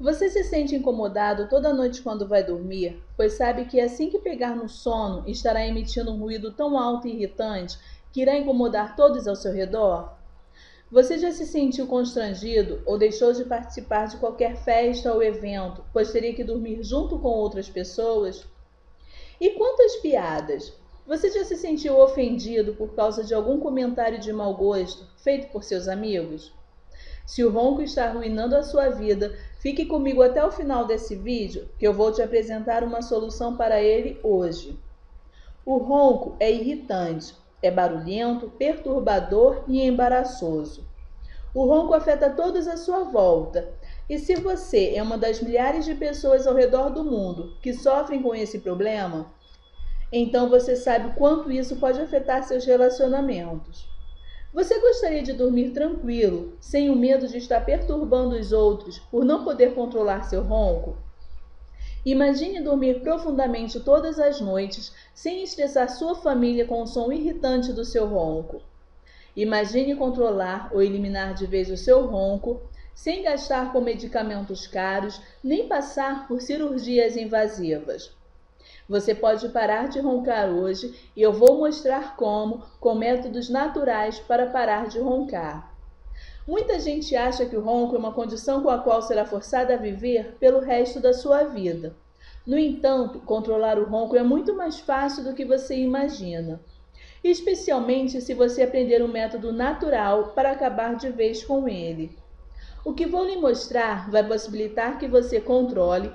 Você se sente incomodado toda noite quando vai dormir, pois sabe que assim que pegar no sono estará emitindo um ruído tão alto e irritante que irá incomodar todos ao seu redor? Você já se sentiu constrangido ou deixou de participar de qualquer festa ou evento, pois teria que dormir junto com outras pessoas? E quanto às piadas? Você já se sentiu ofendido por causa de algum comentário de mau gosto feito por seus amigos? Se o ronco está arruinando a sua vida, fique comigo até o final desse vídeo, que eu vou te apresentar uma solução para ele hoje. O ronco é irritante, é barulhento, perturbador e embaraçoso. O ronco afeta todos à sua volta. E se você é uma das milhares de pessoas ao redor do mundo que sofrem com esse problema, então você sabe quanto isso pode afetar seus relacionamentos. Você gostaria de dormir tranquilo, sem o medo de estar perturbando os outros por não poder controlar seu ronco? Imagine dormir profundamente todas as noites, sem estressar sua família com o som irritante do seu ronco. Imagine controlar ou eliminar de vez o seu ronco, sem gastar com medicamentos caros, nem passar por cirurgias invasivas. Você pode parar de roncar hoje e eu vou mostrar como, com métodos naturais para parar de roncar. Muita gente acha que o ronco é uma condição com a qual será forçada a viver pelo resto da sua vida. No entanto, controlar o ronco é muito mais fácil do que você imagina, especialmente se você aprender um método natural para acabar de vez com ele. O que vou lhe mostrar vai possibilitar que você controle